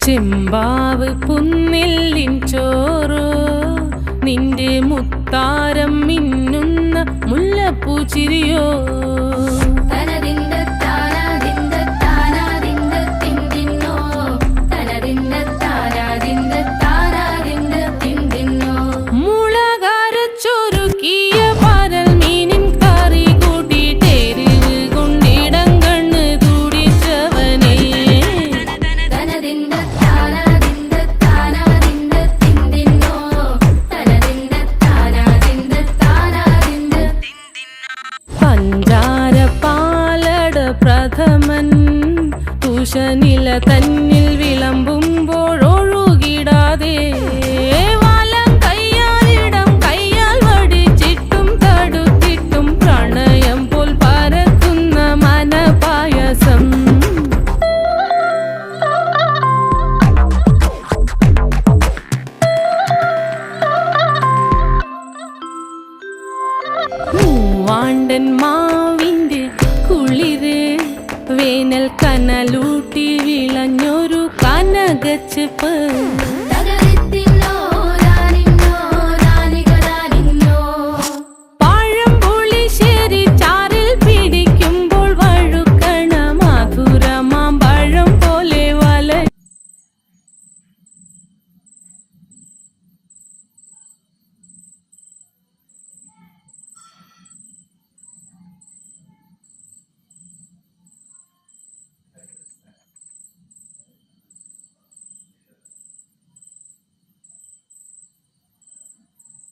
ചെമ്പാവ് പുന്നെല്ലിൻ ചോറോ നിന്റെ മുത്താരം മിന്നുന്ന മുല്ലപ്പൂച്ചിരിയോ പ്രഥമൻ തുഷനില തന്നിൽ വിളമ്പുമ്പോഴൊഴുകിടാതെ വലം കയ്യാലിടം കയ്യാൽ വടിച്ചിട്ടും തടുത്തിട്ടും പ്രണയം പോൽ പരക്കുന്ന മനപായസം മൂവാണ്ടൻ മാവിൻ്റെ കുളിര് വേനൽ കനലൂട്ടി വിളഞ്ഞൊരു കനകച്ചെപ്പ്